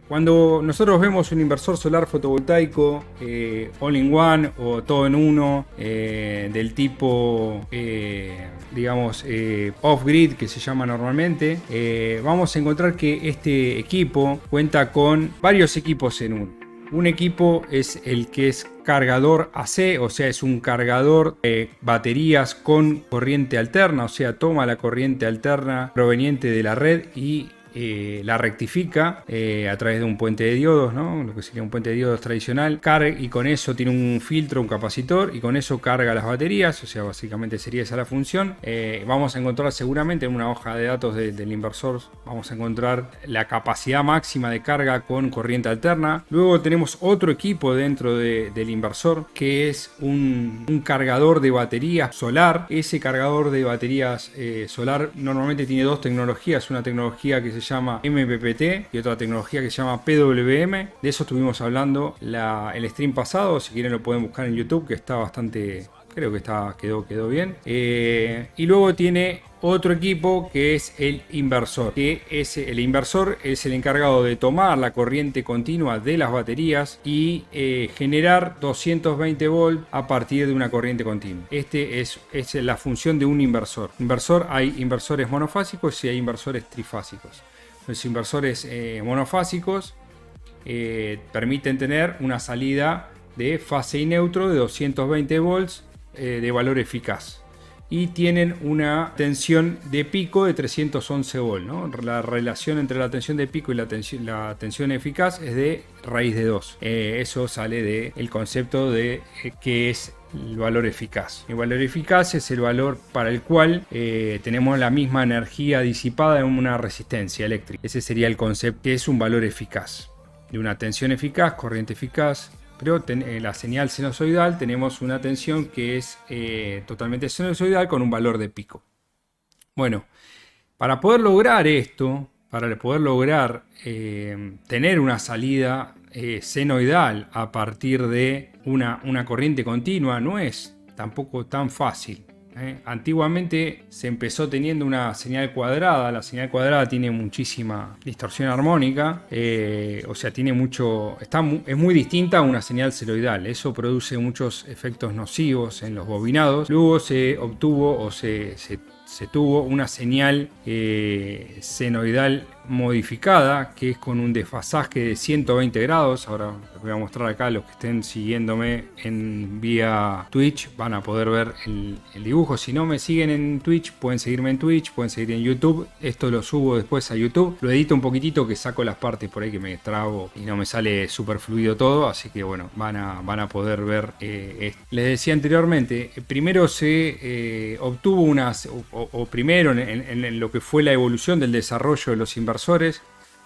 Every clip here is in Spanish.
Cuando nosotros vemos un inversor solar fotovoltaico all-in-one o todo en uno del tipo digamos off-grid que se llama normalmente, vamos a encontrar que este equipo cuenta con varios equipos en uno. Un equipo es el que es cargador AC, o sea, es un cargador de baterías con corriente alterna, o sea, toma la corriente alterna proveniente de la red y la rectifica a través de un puente de diodos, ¿no? Lo que sería un puente de diodos tradicional, y con eso tiene un filtro, un capacitor, y con eso carga las baterías, o sea, básicamente sería esa la función. Vamos a encontrar seguramente en una hoja de datos del inversor, vamos a encontrar la capacidad máxima de carga con corriente alterna. Luego tenemos otro equipo dentro del inversor, que es un cargador de baterías solar. Ese cargador de baterías solar normalmente tiene dos tecnologías, una tecnología que se llama MPPT y otra tecnología que se llama PWM. De eso estuvimos hablando el stream pasado, si quieren lo pueden buscar en YouTube, que está bastante, creo que quedó bien. Y luego tiene otro equipo que es el inversor, el inversor es el encargado de tomar la corriente continua de las baterías y generar 220 volts a partir de una corriente continua. Es la función de un inversor. Hay inversores monofásicos y hay inversores trifásicos. Los inversores monofásicos permiten tener una salida de fase y neutro de 220 volts de valor eficaz. Y tienen una tensión de pico de 311 volts, ¿no? La relación entre la tensión de pico y la tensión eficaz es de raíz de 2. Eso sale del concepto de que es el valor eficaz. El valor eficaz es el valor para el cual tenemos la misma energía disipada en una resistencia eléctrica. Ese sería el concepto, que es un valor eficaz. De una tensión eficaz, corriente eficaz. Pero en la señal sinusoidal tenemos una tensión que es totalmente sinusoidal con un valor de pico. Bueno, para poder lograr esto, para poder lograr tener una salida senoidal a partir de una corriente continua, no es tampoco tan fácil. Antiguamente se empezó teniendo una señal cuadrada. La señal cuadrada tiene muchísima distorsión armónica, o sea, es muy distinta a una señal celoidal. Eso produce muchos efectos nocivos en los bobinados. Luego se obtuvo o se tuvo una señal senoidal modificada, que es con un desfasaje de 120 grados. Ahora les voy a mostrar acá, los que estén siguiéndome en vía Twitch van a poder ver el dibujo. Si no me siguen en Twitch, pueden seguirme en Twitch, pueden seguir en YouTube. Esto lo subo después a YouTube. Lo edito un poquitito, que saco las partes por ahí que me trabo y no me sale súper fluido todo. Así que bueno, van a poder ver esto. Les decía anteriormente, primero se obtuvo primero en lo que fue la evolución del desarrollo de los inversores,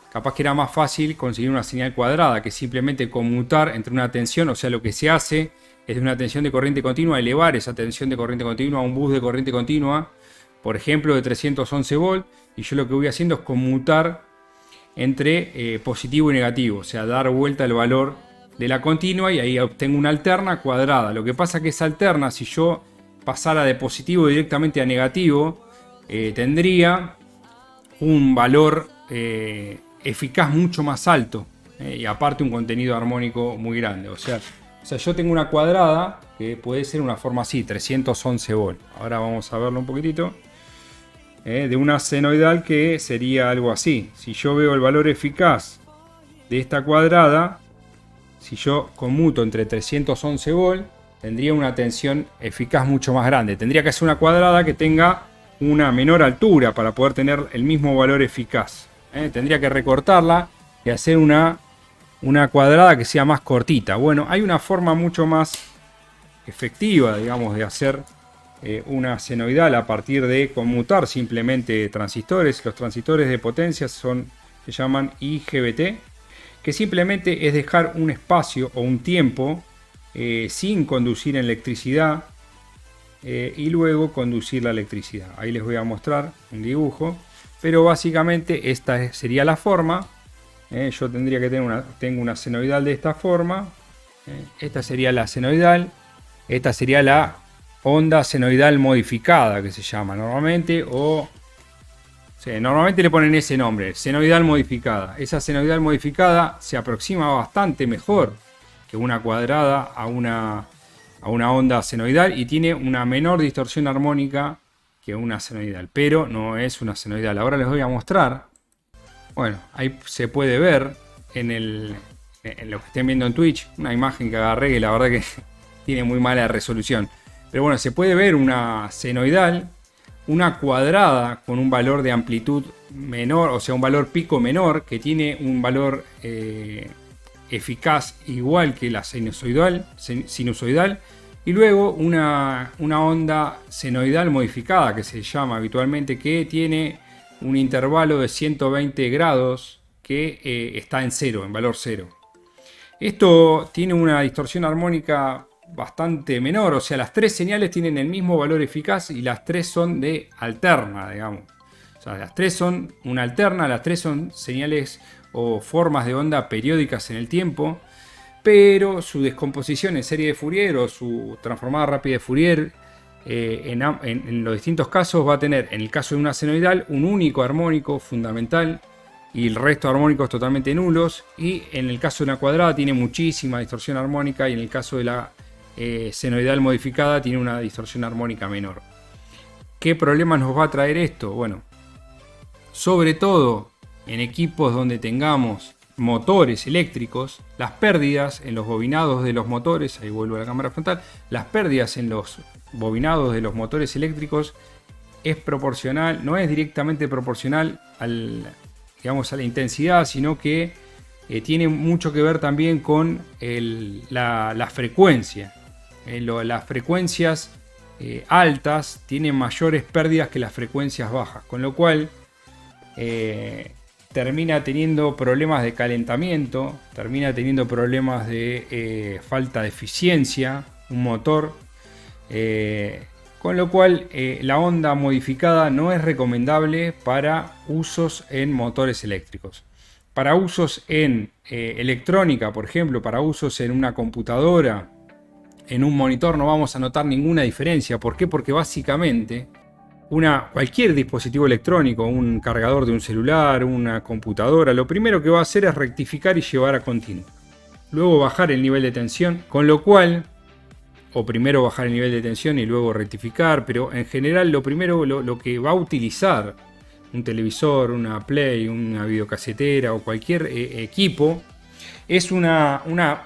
capaz que era más fácil conseguir una señal cuadrada que simplemente conmutar entre una tensión. O sea, lo que se hace es de una tensión de corriente continua elevar esa tensión de corriente continua a un bus de corriente continua, por ejemplo de 311 volts, y yo lo que voy haciendo es conmutar entre positivo y negativo, o sea, dar vuelta al valor de la continua y ahí obtengo una alterna cuadrada. Lo que pasa es que esa alterna, si yo pasara de positivo directamente a negativo, tendría un valor eficaz mucho más alto y aparte un contenido armónico muy grande. O sea, yo tengo una cuadrada que puede ser una forma así, 311 volts. Ahora vamos a verlo un poquitito. De una senoidal que sería algo así. Si yo veo el valor eficaz de esta cuadrada, si yo conmuto entre 311 volts, tendría una tensión eficaz mucho más grande. Tendría que ser una cuadrada que tenga una menor altura para poder tener el mismo valor eficaz. Tendría que recortarla y hacer una cuadrada que sea más cortita. Bueno, hay una forma mucho más efectiva, digamos, de hacer una senoidal a partir de conmutar simplemente transistores. Los transistores de potencia se llaman IGBT, que simplemente es dejar un espacio o un tiempo sin conducir electricidad y luego conducir la electricidad. Ahí les voy a mostrar un dibujo, pero básicamente esta sería la forma. Yo tendría que tener tengo una senoidal de esta forma. Esta sería la senoidal. Esta sería la onda senoidal modificada, que se llama normalmente, o Sí, normalmente le ponen ese nombre, senoidal modificada. Esa senoidal modificada se aproxima bastante mejor que una cuadrada a una onda senoidal y tiene una menor distorsión armónica que una senoidal, pero no es una senoidal. Ahora les voy a mostrar. Bueno, ahí se puede ver en lo que estén viendo en Twitch, una imagen que agarré que la verdad que tiene muy mala resolución. Pero bueno, se puede ver una senoidal, una cuadrada con un valor de amplitud menor, o sea, un valor pico menor, que tiene un valor eficaz igual que la sinusoidal, y luego una onda senoidal modificada, que se llama habitualmente, que tiene un intervalo de 120 grados que está en cero, en valor cero. Esto tiene una distorsión armónica bastante menor, o sea, las tres señales tienen el mismo valor eficaz y las tres son de alterna, digamos. O sea, las tres son una alterna, las tres son señales o formas de onda periódicas en el tiempo, pero su descomposición en serie de Fourier o su transformada rápida de Fourier en los distintos casos va a tener, en el caso de una senoidal, un único armónico fundamental y el resto de armónicos totalmente nulos, y en el caso de una cuadrada tiene muchísima distorsión armónica, y en el caso de la senoidal modificada tiene una distorsión armónica menor. ¿Qué problemas nos va a traer esto? Bueno, sobre todo en equipos donde tengamos motores eléctricos, las pérdidas en los bobinados de los motores, ahí vuelvo a la cámara frontal, las pérdidas en los bobinados de los motores eléctricos es proporcional, no es directamente proporcional a la intensidad, sino que tiene mucho que ver también con la frecuencia. Las frecuencias altas tienen mayores pérdidas que las frecuencias bajas, con lo cual termina teniendo problemas de calentamiento, termina teniendo problemas de falta de eficiencia, un motor, con lo cual la onda modificada no es recomendable para usos en motores eléctricos. Para usos en electrónica, por ejemplo, para usos en una computadora, en un monitor, no vamos a notar ninguna diferencia. ¿Por qué? Porque básicamente cualquier dispositivo electrónico, un cargador de un celular, una computadora, lo primero que va a hacer es rectificar y llevar a continuo. Luego bajar el nivel de tensión, con lo cual, o primero bajar el nivel de tensión y luego rectificar, pero en general lo primero, lo que va a utilizar un televisor, una Play, una videocasetera o cualquier equipo, es una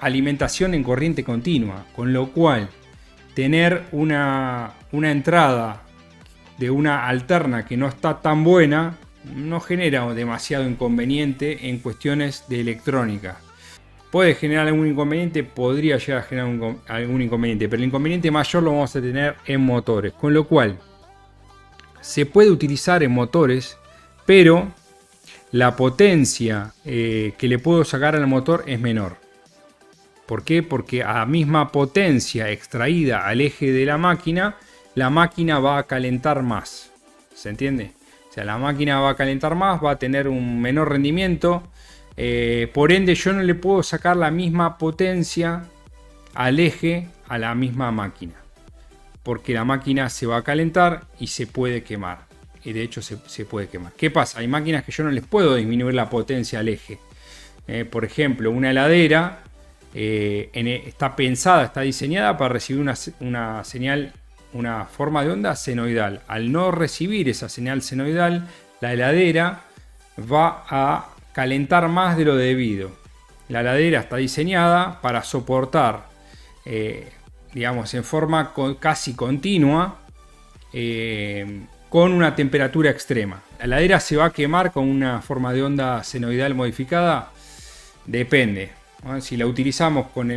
alimentación en corriente continua, con lo cual tener una entrada de una alterna que no está tan buena no genera demasiado inconveniente en cuestiones de electrónica. Puede generar algún inconveniente, podría llegar a generar algún inconveniente, pero el inconveniente mayor lo vamos a tener en motores, con lo cual se puede utilizar en motores, pero la potencia que le puedo sacar al motor es menor. ¿Por qué? Porque a la misma potencia extraída al eje de la máquina va a calentar más. ¿Se entiende? O sea, la máquina va a calentar más, va a tener un menor rendimiento. Por ende, yo no le puedo sacar la misma potencia al eje a la misma máquina. Porque la máquina se va a calentar y se puede quemar. Y de hecho se puede quemar. ¿Qué pasa? Hay máquinas que yo no les puedo disminuir la potencia al eje. Por ejemplo, una heladera está pensada, está diseñada para recibir una señal, una forma de onda senoidal. Al no recibir esa señal senoidal, la heladera va a calentar más de lo debido. La heladera está diseñada para soportar, digamos, en forma casi continua, con una temperatura extrema. La heladera se va a quemar con una forma de onda senoidal modificada. Depende. ¿No? Si la utilizamos con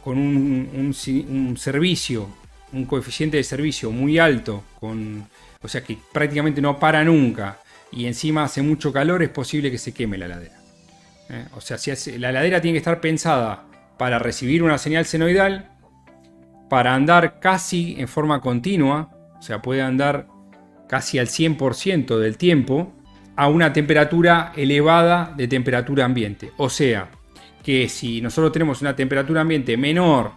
un servicio, un coeficiente de servicio muy alto, o sea que prácticamente no para nunca, y encima hace mucho calor, es posible que se queme la heladera. O sea, la heladera tiene que estar pensada para recibir una señal senoidal, para andar casi en forma continua, o sea, puede andar casi al 100% del tiempo, a una temperatura elevada de temperatura ambiente. O sea, que si nosotros tenemos una temperatura ambiente menor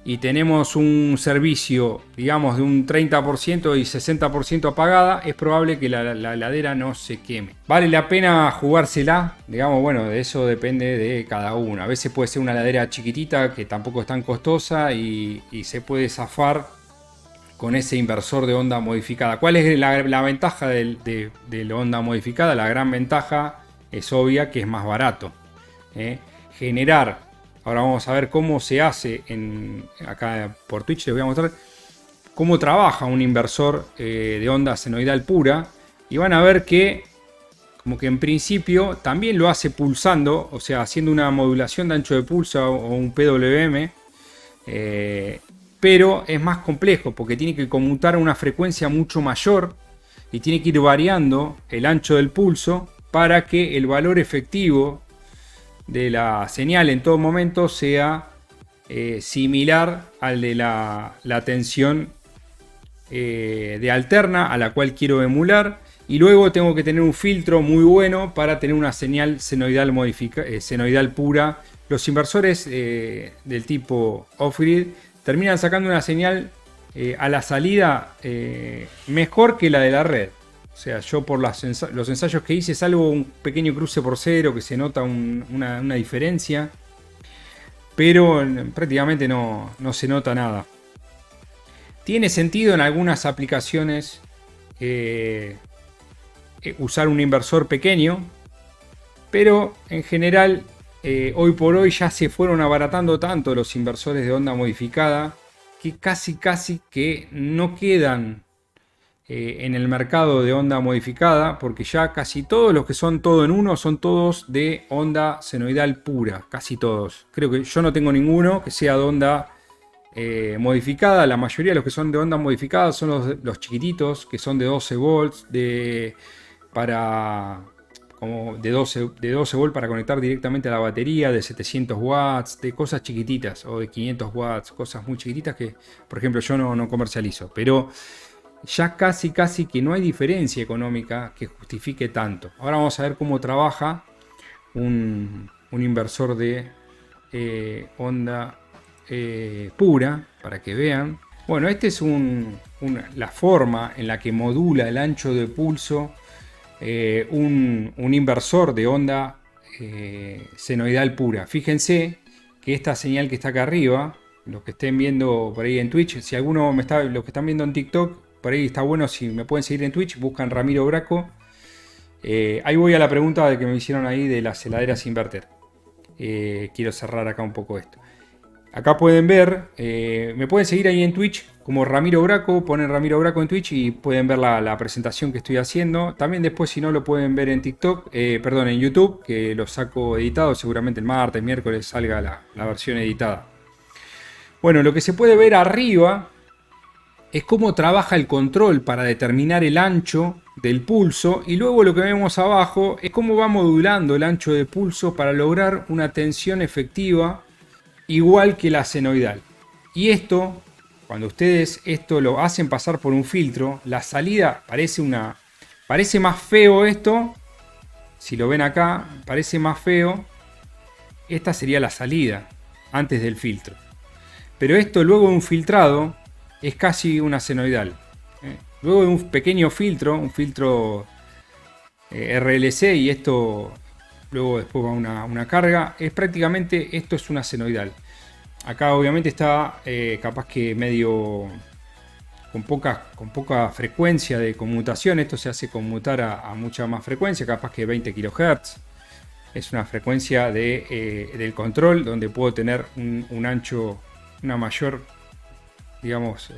y tenemos un servicio, digamos, de un 30% y 60% apagada, es probable que la heladera no se queme. ¿Vale la pena jugársela? Digamos, bueno, de eso depende de cada uno. A veces puede ser una heladera chiquitita que tampoco es tan costosa y se puede zafar con ese inversor de onda modificada. ¿Cuál es la ventaja de la onda modificada? La gran ventaja es obvia, que es más barato. Generar. Ahora vamos a ver cómo se hace acá por Twitch. Les voy a mostrar cómo trabaja un inversor de onda senoidal pura. Y van a ver que, como que en principio también lo hace pulsando, o sea, haciendo una modulación de ancho de pulso o un PWM. Pero es más complejo porque tiene que conmutar a una frecuencia mucho mayor y tiene que ir variando el ancho del pulso para que el valor efectivo de la señal en todo momento sea similar al de la tensión de alterna a la cual quiero emular, y luego tengo que tener un filtro muy bueno para tener una señal senoidal senoidal pura. Los inversores del tipo off-grid terminan sacando una señal a la salida mejor que la de la red. O sea, yo por los ensayos que hice, salvo un pequeño cruce por cero que se nota una diferencia, pero prácticamente no se nota nada. Tiene sentido en algunas aplicaciones usar un inversor pequeño, pero en general hoy por hoy ya se fueron abaratando tanto los inversores de onda modificada que casi que no quedan en el mercado de onda modificada, porque ya casi todos los que son todo en uno son todos de onda senoidal pura, casi todos. Creo que yo no tengo ninguno que sea de onda modificada. La mayoría de los que son de onda modificada son los chiquititos, que son de 12 volts, como de 12 volts para conectar directamente a la batería, de 700 watts, de cosas chiquititas, o de 500 watts, cosas muy chiquititas que, por ejemplo, yo no comercializo. Pero ya casi que no hay diferencia económica que justifique tanto. Ahora vamos a ver cómo trabaja un inversor de onda pura, para que vean. Bueno, este es la forma en la que modula el ancho de pulso un inversor de onda senoidal pura. Fíjense que esta señal que está acá arriba, los que estén viendo por ahí en Twitch, si alguno los que están viendo en TikTok, por ahí está bueno si me pueden seguir en Twitch, buscan Ramiro Braco. Ahí voy a la pregunta que me hicieron ahí de las heladeras inverter. Quiero cerrar acá un poco esto. Acá pueden ver, me pueden seguir ahí en Twitch como Ramiro Braco, ponen Ramiro Braco en Twitch y pueden ver la presentación que estoy haciendo. También después, si no, lo pueden ver en en YouTube, que lo saco editado, seguramente el martes, miércoles salga la versión editada. Bueno, lo que se puede ver arriba es cómo trabaja el control para determinar el ancho del pulso, y luego lo que vemos abajo es cómo va modulando el ancho de pulso para lograr una tensión efectiva igual que la senoidal. Y esto, cuando ustedes esto lo hacen pasar por un filtro, la salida parece más feo esto. Si lo ven acá, parece más feo. Esta sería la salida antes del filtro. Pero esto luego de un filtrado es casi una senoidal. Luego de un pequeño filtro, un filtro RLC, y esto luego después va una carga, prácticamente esto es una senoidal. Acá obviamente está capaz que medio con poca frecuencia de conmutación. Esto se hace conmutar a mucha más frecuencia, capaz que 20 kHz. Es una frecuencia del control donde puedo tener un ancho, una mayor, digamos,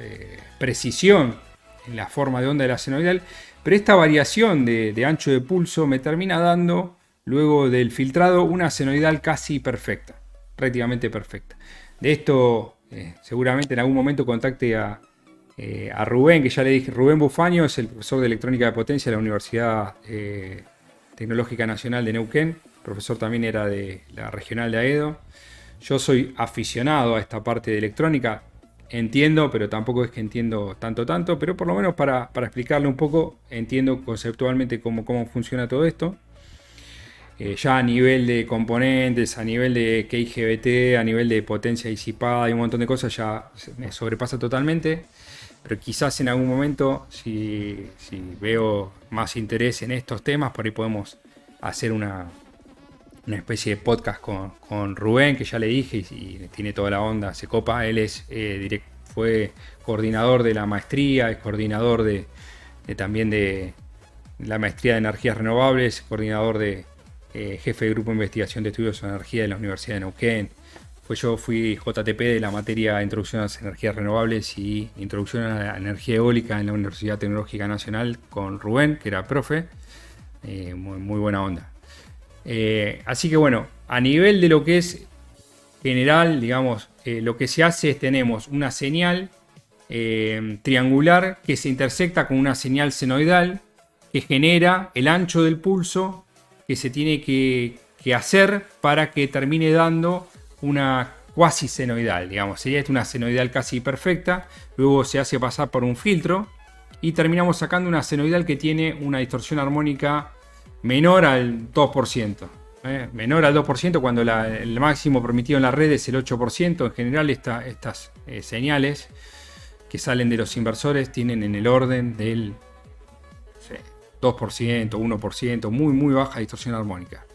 precisión en la forma de onda de la senoidal. Pero esta variación de ancho de pulso me termina dando, luego del filtrado, una senoidal casi perfecta, prácticamente perfecta. De esto seguramente en algún momento contacte a Rubén, que ya le dije. Rubén Bufaño es el profesor de electrónica de potencia de la Universidad Tecnológica Nacional de Neuquén. El profesor también era de la regional de Aedo. Yo soy aficionado a esta parte de electrónica. Entiendo, pero tampoco es que entiendo tanto, pero por lo menos para explicarle un poco, entiendo conceptualmente cómo funciona todo esto. Ya a nivel de componentes, a nivel de KIGBT, a nivel de potencia disipada y un montón de cosas ya me sobrepasa totalmente. Pero quizás en algún momento, si veo más interés en estos temas, por ahí podemos hacer una especie de podcast con Rubén, que ya le dije, y tiene toda la onda, se copa. Él fue coordinador de la maestría, es coordinador también de la maestría de energías renovables, coordinador de jefe de grupo de investigación de estudios de energía de la Universidad de Neuquén. Yo fui JTP de la materia Introducción a las Energías Renovables y Introducción a la Energía Eólica en la Universidad Tecnológica Nacional con Rubén, que era profe. Muy buena onda. Así que bueno, a nivel de lo que es general, digamos, lo que se hace es tenemos una señal triangular que se intersecta con una señal senoidal que genera el ancho del pulso que se tiene que hacer para que termine dando una cuasi senoidal, digamos, sería una senoidal casi perfecta. Luego se hace pasar por un filtro y terminamos sacando una senoidal que tiene una distorsión armónica menor al 2%. Menor al 2% cuando el máximo permitido en la red es el 8%. En general estas señales que salen de los inversores tienen en el orden del 2%, 1%, muy baja distorsión armónica.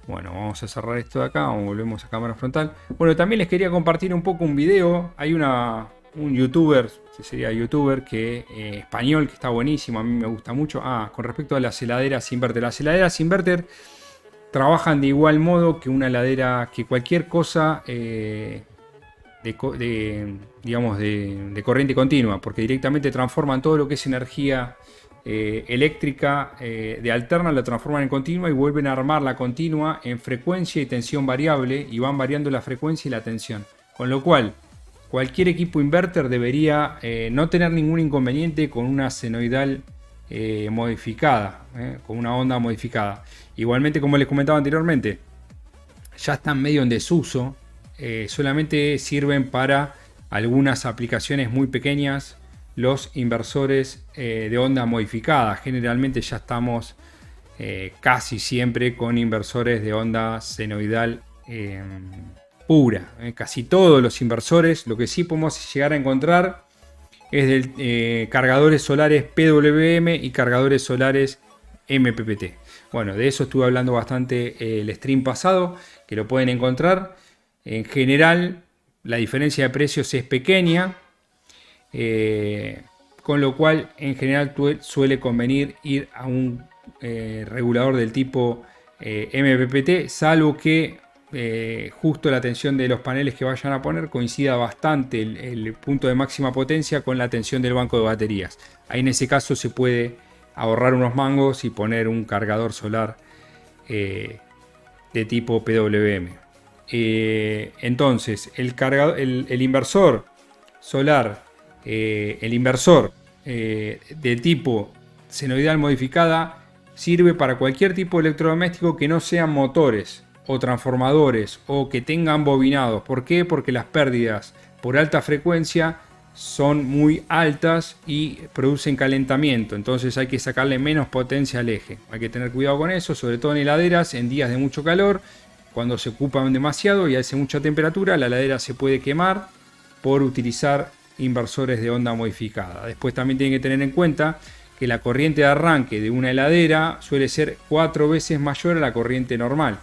Bueno, vamos a cerrar esto de acá, volvemos a cámara frontal. Bueno, también les quería compartir un poco un video. Hay un youtuber, sería youtuber español que está buenísimo, a mí me gusta mucho. Con respecto a las heladeras inverter. Las heladeras inverter trabajan de igual modo que una heladera, que cualquier cosa digamos de corriente continua, porque directamente transforman todo lo que es energía eléctrica de alterna, la transforman en continua y vuelven a armar la continua en frecuencia y tensión variable y van variando la frecuencia y la tensión. Con lo cual, cualquier equipo inverter debería no tener ningún inconveniente con una senoidal modificada, con una onda modificada. Igualmente, como les comentaba anteriormente, ya están medio en desuso, solamente sirven para algunas aplicaciones muy pequeñas los inversores de onda modificada. Generalmente ya estamos casi siempre con inversores de onda senoidal pura. Casi todos los inversores, lo que sí podemos llegar a encontrar es de cargadores solares PWM y cargadores solares MPPT. Bueno, de eso estuve hablando bastante el stream pasado, que lo pueden encontrar. En general, la diferencia de precios es pequeña, con lo cual en general suele convenir ir a un regulador del tipo MPPT, salvo que justo la tensión de los paneles que vayan a poner coincida bastante el punto de máxima potencia con la tensión del banco de baterías. Ahí en ese caso se puede ahorrar unos mangos y poner un cargador solar de tipo PWM. Entonces el inversor solar, el inversor de tipo senoidal modificada sirve para cualquier tipo de electrodoméstico que no sean motores o transformadores o que tengan bobinados. ¿Por qué? Porque las pérdidas por alta frecuencia son muy altas y producen calentamiento, entonces hay que sacarle menos potencia al eje. Hay que tener cuidado con eso, sobre todo en heladeras en días de mucho calor, cuando se ocupan demasiado y hace mucha temperatura, la heladera se puede quemar por utilizar inversores de onda modificada. Después también tienen que tener en cuenta que la corriente de arranque de una heladera suele ser 4 veces mayor a la corriente normal,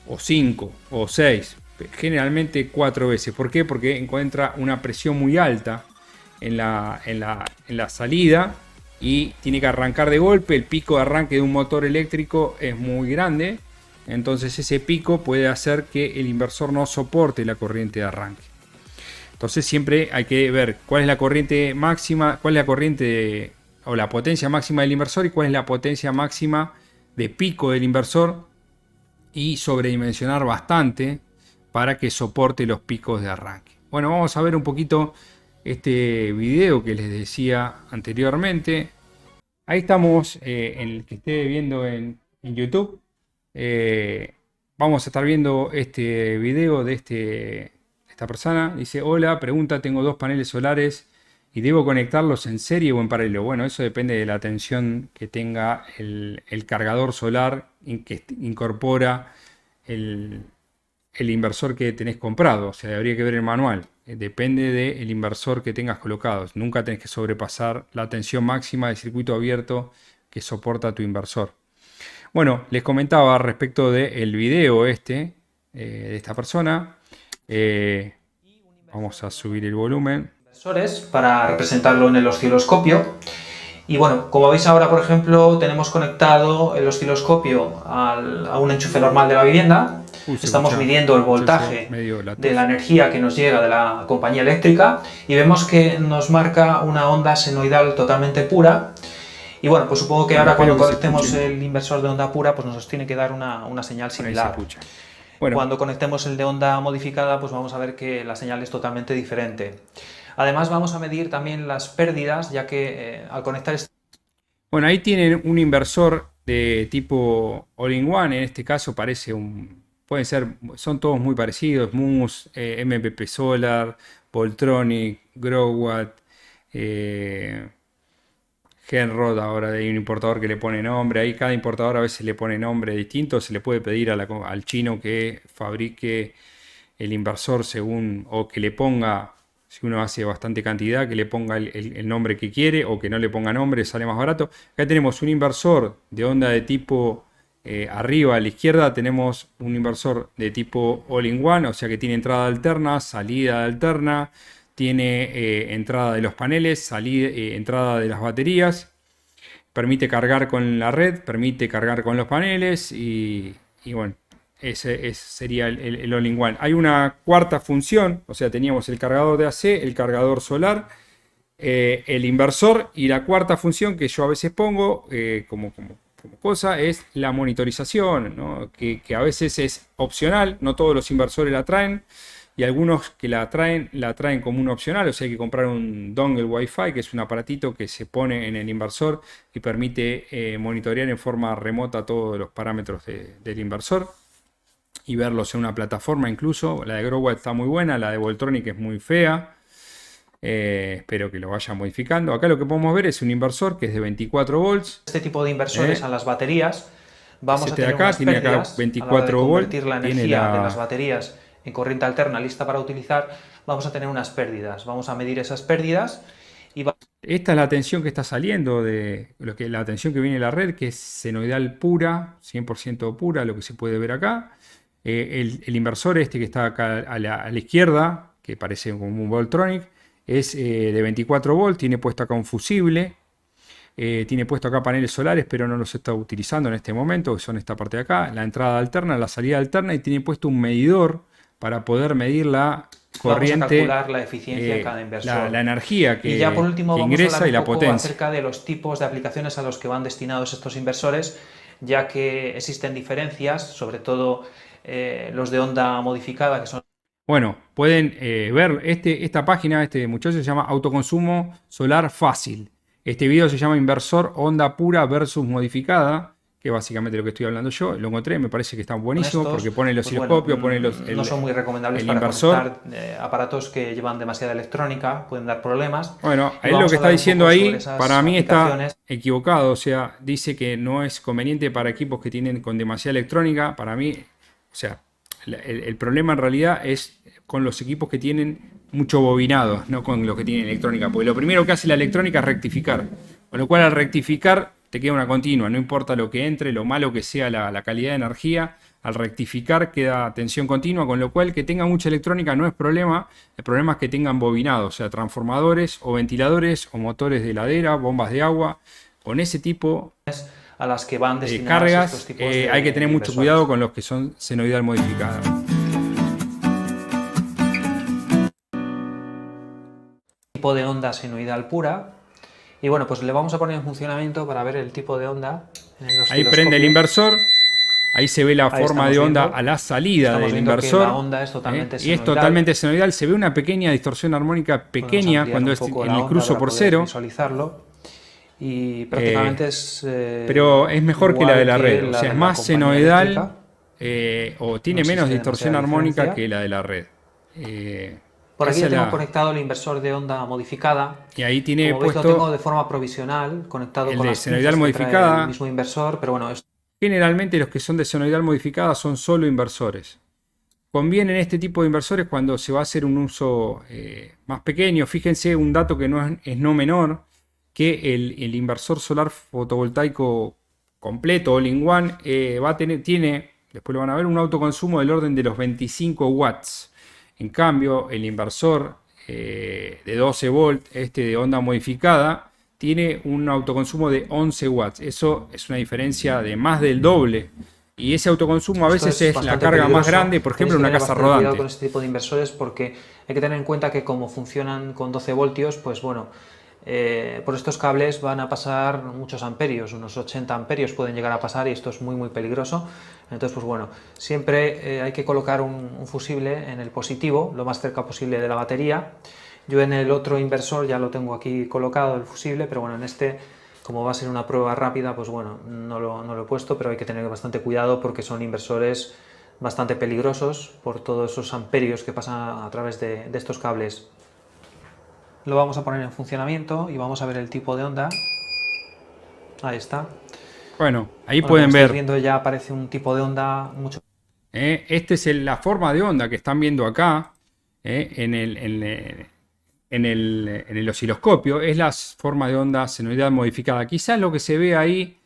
o 5 o 6, generalmente 4 veces. ¿Por qué? Porque encuentra una presión muy alta en la salida y tiene que arrancar de golpe. El pico de arranque de un motor eléctrico es muy grande, entonces ese pico puede hacer que el inversor no soporte la corriente de arranque. Entonces siempre hay que ver cuál es la corriente máxima, cuál es la corriente o la potencia máxima del inversor y cuál es la potencia máxima de pico del inversor, y sobredimensionar bastante para que soporte los picos de arranque. Bueno, vamos a ver un poquito este video que les decía anteriormente. Ahí estamos en el que esté viendo en YouTube. Vamos a estar viendo este video de esta persona. Dice: hola, pregunta, tengo 2 paneles solares y debo conectarlos en serie o en paralelo. Bueno, eso depende de la tensión que tenga el cargador solar que incorpora el inversor que tenés comprado. O sea, habría que ver el manual. Depende del inversor que tengas colocado. Nunca tenés que sobrepasar la tensión máxima del circuito abierto que soporta tu inversor. Bueno, les comentaba respecto del video de esta persona. Vamos a subir el volumen. Inversores para representarlo en el osciloscopio. Y bueno, como veis ahora, por ejemplo, tenemos conectado el osciloscopio a un enchufe normal de la vivienda. Estamos midiendo el voltaje de la energía que nos llega de la compañía eléctrica y vemos que nos marca una onda senoidal totalmente pura. Y bueno, pues supongo que ahora cuando conectemos el inversor de onda pura, pues nos tiene que dar una señal similar. Bueno. Cuando conectemos el de onda modificada, pues vamos a ver que la señal es totalmente diferente. Además vamos a medir también las pérdidas, ya que al conectar este... Bueno, ahí tienen un inversor de tipo All-in-One, en este caso parece pueden ser, son todos muy parecidos, Moose, MPP Solar, Voltronic, Growatt, Genrod, ahora hay un importador que le pone nombre, ahí cada importador a veces le pone nombre distinto, se le puede pedir al chino que fabrique el inversor según, o que le ponga, si uno hace bastante cantidad, que le ponga el nombre que quiere o que no le ponga nombre, sale más barato. Acá tenemos un inversor de onda de tipo arriba a la izquierda, tenemos un inversor de tipo All-in-One, o sea que tiene entrada alterna, salida alterna, tiene entrada de los paneles, entrada de las baterías, permite cargar con la red, permite cargar con los paneles y bueno, ese sería el All-in-One. Hay una cuarta función, o sea, teníamos el cargador de AC, el cargador solar, el inversor, y la cuarta función que yo a veces pongo como cosa es la monitorización, ¿no? que a veces es opcional, no todos los inversores la traen, y algunos que la traen como un opcional, o sea, hay que comprar un dongle Wi-Fi, que es un aparatito que se pone en el inversor y permite monitorear en forma remota todos los parámetros del inversor y verlos en una plataforma incluso. La de Growatt está muy buena, la de Voltronic es muy fea. Espero que lo vayan modificando. Acá lo que podemos ver es un inversor que es de 24 volts. Este tipo de inversores a las baterías vamos a tener acá, tiene acá 24 volts. Convertir la energía de las baterías en corriente alterna lista para utilizar, vamos a tener unas pérdidas. Vamos a medir esas pérdidas y esta es la tensión que está saliendo de la tensión que viene de la red, que es senoidal pura, 100% pura, lo que se puede ver acá. El inversor que está acá a la izquierda, que parece como un Voltronic, es de 24 volts, tiene puesto acá un fusible, tiene puesto acá paneles solares, pero no los está utilizando en este momento, que son esta parte de acá, la entrada alterna, la salida alterna, y tiene puesto un medidor para poder medir la corriente, vamos a calcular la eficiencia de cada inversor. La energía que, y ya por último, que vamos ingresa a y la potencia. Acerca de los tipos de aplicaciones a los que van destinados estos inversores, ya que existen diferencias, sobre todo los de onda modificada, que son... Bueno, pueden ver esta página, este muchacho se llama Autoconsumo Solar Fácil. Este video se llama Inversor Onda Pura versus Modificada, que básicamente lo que estoy hablando yo. Lo encontré, me parece que está buenísimo porque pone el osciloscopio, pone no son muy recomendables para conectar aparatos que llevan demasiada electrónica, pueden dar problemas. Bueno, él lo que está diciendo ahí, para mí está equivocado. O sea, dice que no es conveniente para equipos que tienen con demasiada electrónica. Para mí, o sea, el problema en realidad es con los equipos que tienen mucho bobinado, no con los que tienen electrónica. Porque lo primero que hace la electrónica es rectificar. Con lo cual, al rectificar, te queda una continua. No importa lo que entre, lo malo que sea la calidad de energía, al rectificar queda tensión continua. Con lo cual, que tenga mucha electrónica no es problema. El problema es que tengan bobinado, o sea, transformadores o ventiladores o motores de heladera, bombas de agua. Con ese tipo a las que van de cargas, estos tipos hay que tener mucho cuidado con los que son senoidal modificados. Tipo de onda senoidal pura. Y bueno, pues le vamos a poner en funcionamiento para ver el tipo de onda. Ahí prende el inversor. Ahí se ve la forma de onda a la salida del inversor. La onda es totalmente y es totalmente senoidal. Se ve una pequeña distorsión armónica pequeña cuando es en el cruzo por cero. Visualizarlo. Y prácticamente pero es mejor que la de la red. O sea, es más senoidal o tiene menos distorsión armónica que la de la red. Por aquí ya tengo la... conectado el inversor de onda modificada. Y ahí tiene Como veis, puesto lo tengo de forma provisional, conectado el con de las senoidal pinzas que trae modificada. el mismo inversor, pero bueno, Generalmente los que son de senoidal modificada son solo inversores. Conviene en este tipo de inversores cuando se va a hacer un uso más pequeño. Fíjense un dato que es no menor, que el inversor solar fotovoltaico completo, all-in-one, tiene, después lo van a ver, un autoconsumo del orden de los 25 watts. En cambio, el inversor de 12 volt, este de onda modificada, tiene un autoconsumo de 11 watts. Eso es una diferencia de más del doble. Y ese autoconsumo a veces es la carga más grande, por ejemplo, en una casa rodante. Cuidado con este tipo de inversores porque hay que tener en cuenta que como funcionan con 12 voltios, pues bueno, por estos cables van a pasar muchos amperios, unos 80 amperios pueden llegar a pasar y esto es muy muy peligroso. Entonces, pues bueno, siempre hay que colocar un fusible en el positivo, lo más cerca posible de la batería. Yo en el otro inversor ya lo tengo aquí colocado el fusible, pero bueno, en este, como va a ser una prueba rápida, pues bueno, no lo he puesto, pero hay que tener bastante cuidado porque son inversores bastante peligrosos por todos esos amperios que pasan a través de estos cables. Lo vamos a poner en funcionamiento y vamos a ver el tipo de onda. Ahí está. Bueno, ahí Bueno, pueden como ver. estáis viendo ya aparece un tipo de onda mucho. Esta es la forma de onda que están viendo acá en el osciloscopio. Es la forma de onda senoidal modificada. Quizás lo que se ve ahí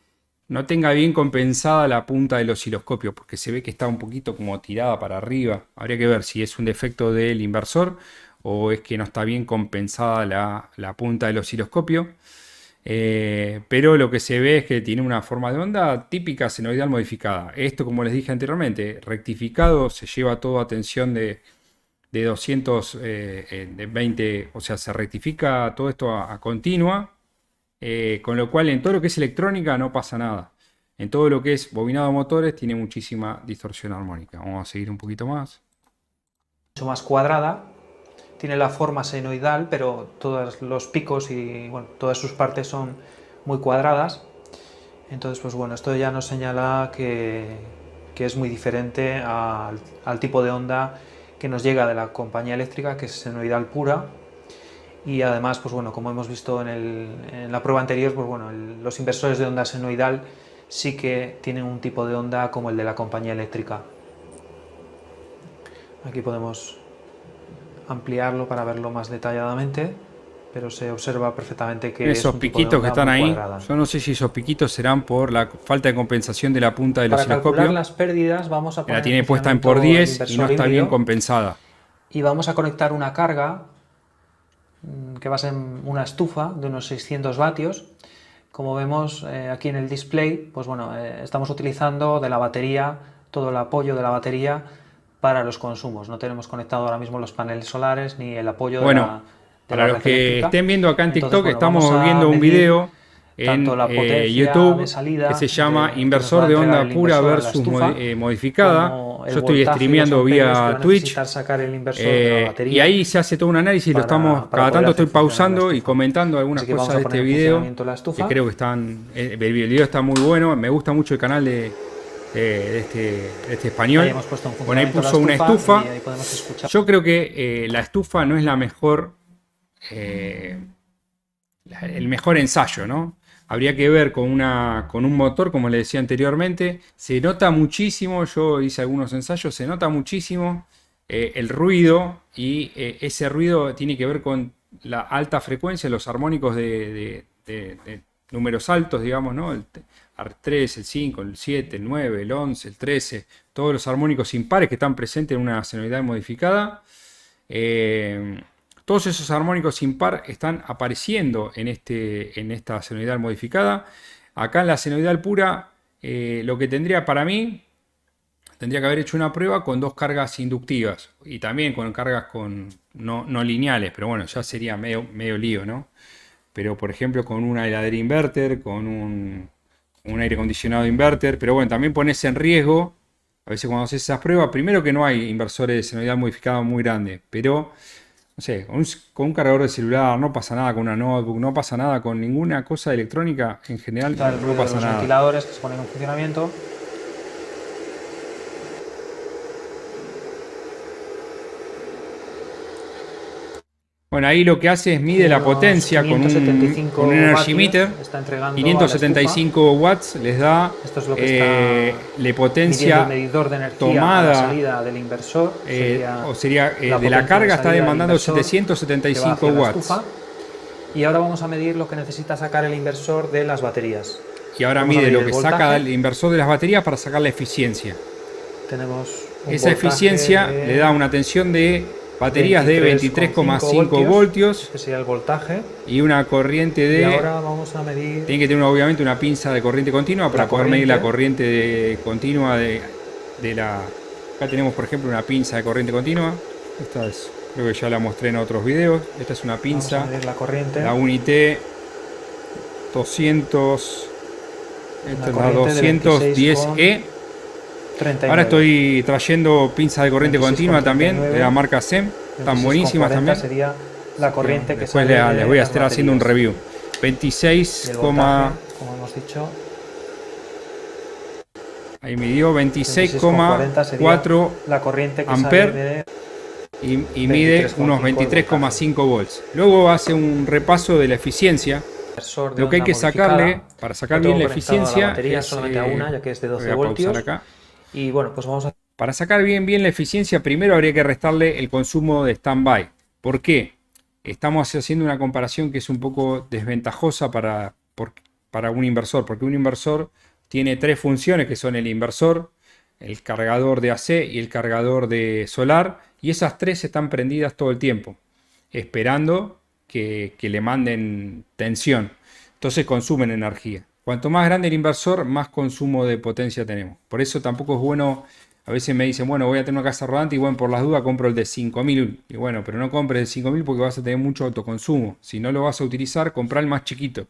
no tenga bien compensada la punta del osciloscopio, porque se ve que está un poquito como tirada para arriba. Habría que ver si es un defecto del inversor o es que no está bien compensada la punta del osciloscopio. Pero lo que se ve es que tiene una forma de onda típica senoidal modificada. Esto, como les dije anteriormente, rectificado, se lleva todo a tensión de 220, o sea, se rectifica todo esto a continua, con lo cual en todo lo que es electrónica no pasa nada. En todo lo que es bobinado motores tiene muchísima distorsión armónica. Vamos a seguir un poquito más. Mucho más cuadrada. Tiene la forma senoidal, pero todos los picos y bueno, todas sus partes son muy cuadradas. Entonces, pues bueno, esto ya nos señala que es muy diferente al tipo de onda que nos llega de la compañía eléctrica, que es senoidal pura. Y además, pues bueno, como hemos visto en la prueba anterior, pues bueno, los inversores de onda senoidal sí que tienen un tipo de onda como el de la compañía eléctrica. Aquí podemos ampliarlo para verlo más detalladamente, pero se observa perfectamente que esos piquitos que están ahí, yo no sé si esos piquitos serán por la falta de compensación de la punta del osciloscopio. Para calcular las pérdidas vamos a poner la tiene puesta en por 10 y no está bien compensada. Y vamos a conectar una carga que va a ser una estufa de unos 600 vatios. Como vemos aquí en el display, pues bueno, estamos utilizando de la batería, todo el apoyo de la batería para los consumos. No tenemos conectado ahora mismo los paneles solares ni el apoyo de la para los que eléctrica. estén viendo acá en TikTok, entonces, bueno, estamos viendo un video en YouTube de salida, que se llama Inversor de onda pura versus modificada. Yo estoy streameando vía Twitch y ahí se hace todo un análisis. Cada tanto estoy pausando y comentando algunas cosas de este video que creo que están. El video está muy bueno. Me gusta mucho el canal de este español. Bueno, ahí puso una estufa. Yo creo que la estufa no es la mejor. El mejor ensayo, ¿no? Habría que ver con un motor, como les decía anteriormente. Se nota muchísimo, yo hice algunos ensayos, se nota muchísimo el ruido, y ese ruido tiene que ver con la alta frecuencia, los armónicos de números altos, digamos, ¿no? El 3, el 5, el 7, el 9, el 11, el 13, todos los armónicos impares que están presentes en una senoidal modificada. Todos esos armónicos impar están apareciendo en esta senoidal modificada. Acá en la senoidal pura, lo que tendría para mí, tendría que haber hecho una prueba con dos cargas inductivas y también con cargas no lineales, pero bueno, ya sería medio lío, ¿no? Pero por ejemplo con una heladera inverter, con un aire acondicionado inverter, pero bueno, también pones en riesgo, a veces cuando haces esas pruebas, primero que no hay inversores de senoidal modificada muy grandes, pero no sé, con un cargador de celular no pasa nada, con una notebook no pasa nada, con ninguna cosa electrónica en general no pasa nada. Los ventiladores que se ponen en funcionamiento. Bueno, ahí lo que hace es mide la potencia con un Energy Meter. Está entregando 575 watts les da esto es lo que está la potencia el medidor de energía tomada, a la salida del inversor. Sería de la carga está demandando 775 watts. Y ahora vamos a medir lo que necesita sacar el inversor de las baterías. Y ahora mide lo que saca el inversor de las baterías para sacar la eficiencia. Tenemos esa eficiencia le da una tensión de baterías de 23,5 voltios. Este sería el voltaje. Y una corriente de... Y ahora vamos a medir... Tiene que tener obviamente una pinza de corriente continua para poder medir la corriente continua de la... Acá tenemos por ejemplo una pinza de corriente continua. Esta es, creo que ya la mostré en otros videos. Esta es una pinza. Vamos a medir la corriente. La Unité 200... Esta es la 210E. 39. Ahora estoy trayendo pinzas de corriente continua también, de la marca SEM. Están buenísimas también. Sería la corriente que después les voy a estar haciendo un review. 26, como hemos dicho. Ahí midió 26,4 la corriente que amper y mide unos 23,5 volts. Luego hace un repaso de la eficiencia. Lo que hay que sacarle, para sacar bien la eficiencia, es solamente a una, ya que es de 12 voltios. Acá. Y bueno, pues vamos a... Para sacar bien la eficiencia, primero habría que restarle el consumo de standby. ¿Por qué? Estamos haciendo una comparación que es un poco desventajosa para un inversor, porque un inversor tiene tres funciones que son el inversor, el cargador de AC y el cargador de solar, y esas tres están prendidas todo el tiempo, esperando que le manden tensión. Entonces consumen energía. Cuanto más grande el inversor, más consumo de potencia tenemos. Por eso tampoco es bueno, a veces me dicen, bueno, voy a tener una casa rodante y bueno, por las dudas compro el de 5000. Y bueno, pero no compres el 5000 porque vas a tener mucho autoconsumo. Si no lo vas a utilizar, compra el más chiquito.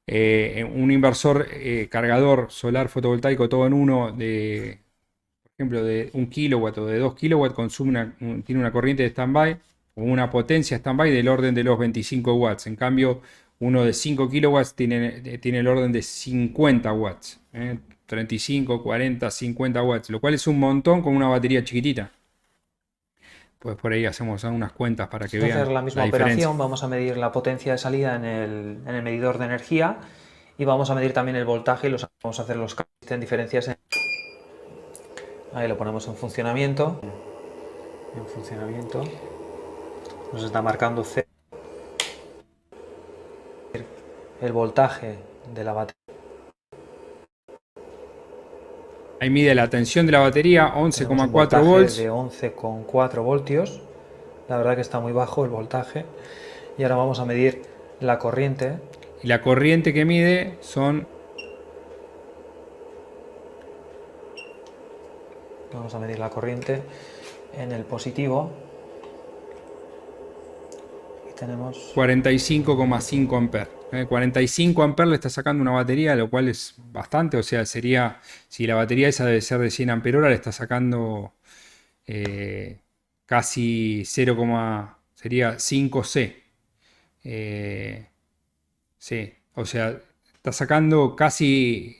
Un inversor cargador solar fotovoltaico todo en uno, por ejemplo, de 1 kilowatt o de 2 kilowatts, tiene una corriente de standby o una potencia standby del orden de los 25 watts. En cambio, uno de 5 kilowatts tiene el orden de 50 watts. 35, 40, 50 watts. Lo cual es un montón con una batería chiquitita. Pues por ahí hacemos unas cuentas para que vean. Vamos a hacer la misma operación. Vamos a medir la potencia de salida en el medidor de energía. Y vamos a medir también el voltaje. Y vamos a hacer los cambios que existen diferencias. Ahí lo ponemos en funcionamiento. En funcionamiento. Nos está marcando C. El voltaje de la batería. Ahí mide la tensión de la batería, 11,4 volts. De 11,4 voltios. La verdad que está muy bajo el voltaje. Y ahora vamos a medir la corriente. Y la corriente que mide son... Vamos a medir la corriente en el positivo. Y tenemos 45,5 amperes. 45 amperes le está sacando una batería, lo cual es bastante. O sea, sería, si la batería esa debe ser de 100 amperios, le está sacando casi 0, sería 5C. Sí, o sea, está sacando casi,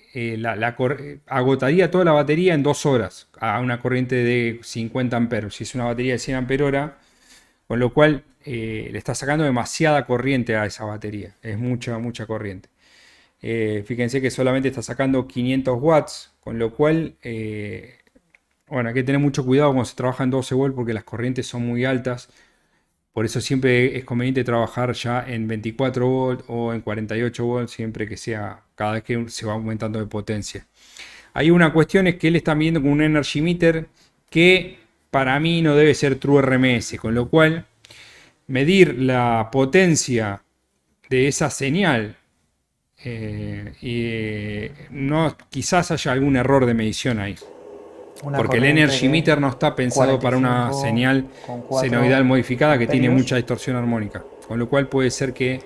agotaría toda la batería en 2 horas a una corriente de 50 amperes. Si es una batería de 100 amperios, con lo cual le está sacando demasiada corriente a esa batería. Es mucha corriente. Fíjense que solamente está sacando 500 watts, con lo cual, bueno, hay que tener mucho cuidado cuando se trabaja en 12 volts porque las corrientes son muy altas. Por eso siempre es conveniente trabajar ya en 24 volts o en 48 volts, siempre que sea, cada vez que se va aumentando de potencia. Hay una cuestión, es que él está midiendo con un Energy Meter que para mí no debe ser True RMS, con lo cual medir la potencia de esa señal quizás haya algún error de medición ahí. Porque el Energy Meter no está pensado para una señal senoidal modificada que tiene mucha distorsión armónica. Con lo cual puede ser que